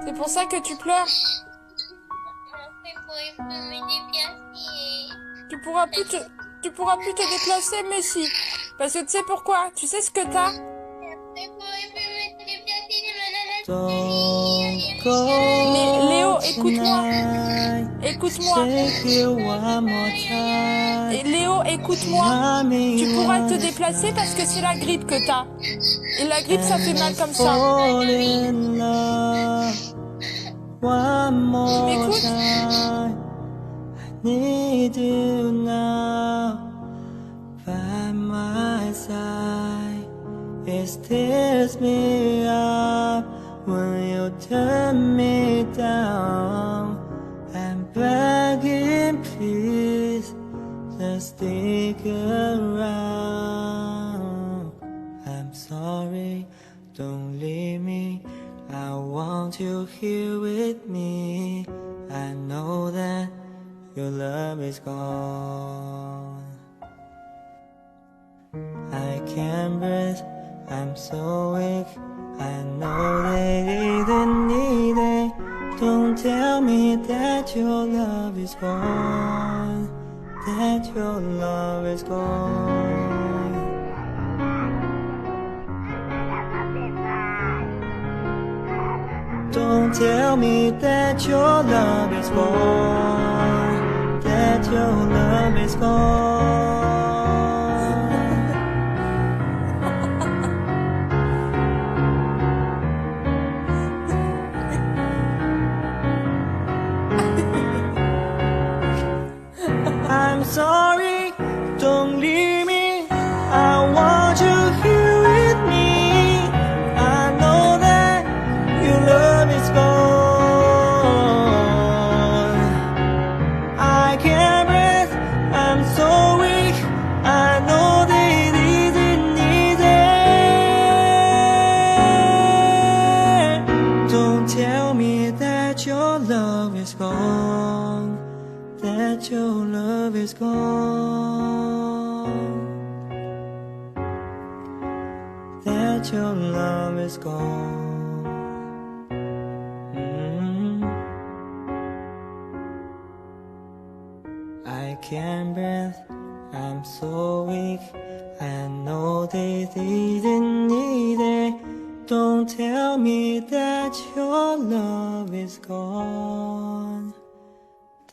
C'est pour ça que tu pleures. Tu pourras plus te déplacer, mais si. Parce que tu sais pourquoi? Tu sais ce que t'as? Mais Léo, écoute-moi. Écoute-moi. Et Léo, écoute-moi. Tu pourras te déplacer parce que c'est la grippe que t'as. Et la grippe, ça fait mal comme ça. Tu m'écoutes? Need you now by my side. It stirs me up when you turn me down. I'm begging, please, just stick around. I'm sorry, don't leave me. I want you here with me. I know that your love is gone. I can't breathe, I'm so weak. I know they didn't need it. Don't tell me that your love is gone. That your love is gone. Don't tell me that your love is gone. That your love is gone. I'm sorry, don't leave me. I want you here with me. I know that your love is gone. I can't breathe, I'm so weak. I know they didn't need it. Don't tell me that your love is gone. That your love is gone. That your love is gone. I can't breathe, I'm so weak. I know they didn't need it. Don't tell me that your love is gone.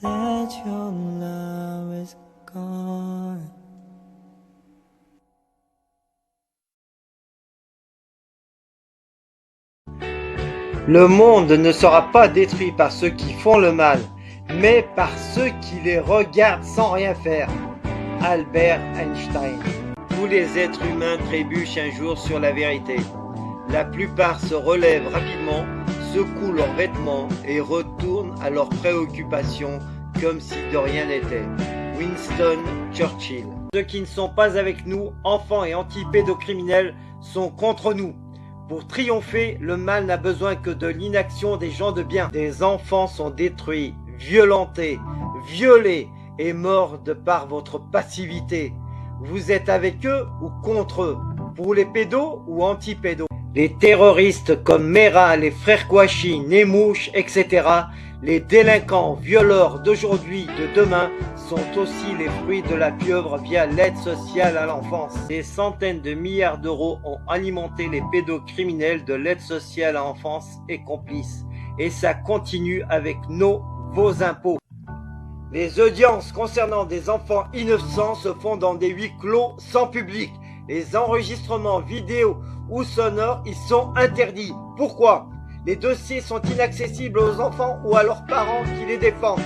That your love is gone. Le monde ne sera pas détruit par ceux qui font le mal, mais par ceux qui les regardent sans rien faire. Albert Einstein. Tous les êtres humains trébuchent un jour sur la vérité. La plupart se relèvent rapidement, secouent leurs vêtements et retournent à leurs préoccupations comme si de rien n'était. Winston Churchill. Ceux qui ne sont pas avec nous, enfants et anti-pédocriminels, sont contre nous. Pour triompher, le mal n'a besoin que de l'inaction des gens de bien. Des enfants sont détruits, violentés, violés et morts de par votre passivité. Vous êtes avec eux ou contre eux? Pour les pédos ou anti-pédos? Les terroristes comme Mera, les frères Kouachi, Nemouche, etc., les délinquants, violeurs d'aujourd'hui, de demain, sont aussi les fruits de la pieuvre via l'aide sociale à l'enfance. Des centaines de milliards d'euros ont alimenté les pédocriminels de l'aide sociale à l'enfance et complices. Et ça continue avec vos impôts. Les audiences concernant des enfants innocents se font dans des huis clos sans public. Les enregistrements vidéo ou sonores y sont interdits. Pourquoi? Les dossiers sont inaccessibles aux enfants ou à leurs parents qui les défendent.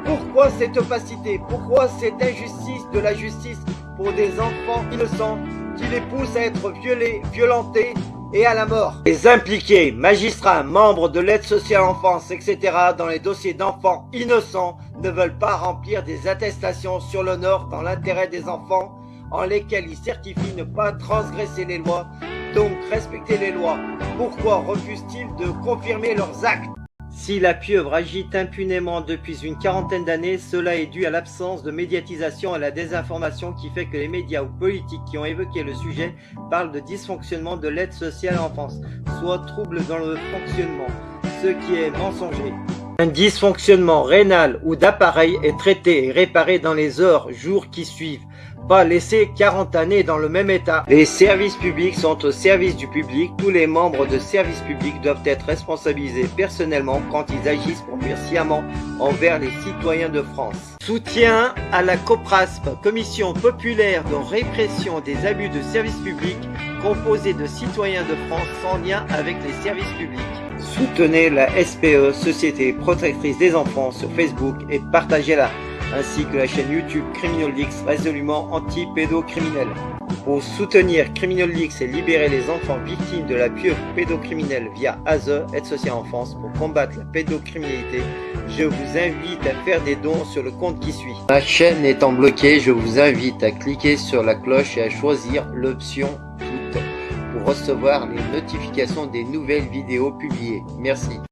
Pourquoi cette opacité? Pourquoi cette injustice de la justice pour des enfants innocents qui les pousse à être violés, violentés et à la mort? Les impliqués, magistrats, membres de l'aide sociale à l'enfance, etc. dans les dossiers d'enfants innocents ne veulent pas remplir des attestations sur l'honneur dans l'intérêt des enfants en lesquels ils certifient ne pas transgresser les lois, donc respecter les lois. Pourquoi refusent-ils de confirmer leurs actes? Si la pieuvre agite impunément depuis une quarantaine d'années, cela est dû à l'absence de médiatisation et à la désinformation qui fait que les médias ou politiques qui ont évoqué le sujet parlent de dysfonctionnement de l'aide sociale à l'enfance, soit troubles dans le fonctionnement, ce qui est mensonger. Un dysfonctionnement rénal ou d'appareil est traité et réparé dans les heures, jours qui suivent. Pas laisser 40 années dans le même état. Les services publics sont au service du public. Tous les membres de services publics doivent être responsabilisés personnellement quand ils agissent pour nuire sciemment envers les citoyens de France. Soutien à la COPRASP, Commission populaire de répression des abus de services publics, composée de citoyens de France sans lien avec les services publics. Soutenez la SPE, Société protectrice des enfants, sur Facebook et partagez-la, ainsi que la chaîne YouTube CriminalLeaks, résolument anti-pédocriminel. Pour soutenir CriminalLeaks et libérer les enfants victimes de la pieuvre pédocriminelle via ASE, Aide sociale en France, pour combattre la pédocriminalité, je vous invite à faire des dons sur le compte qui suit. Ma chaîne étant bloquée, je vous invite à cliquer sur la cloche et à choisir l'option toutes pour recevoir les notifications des nouvelles vidéos publiées. Merci.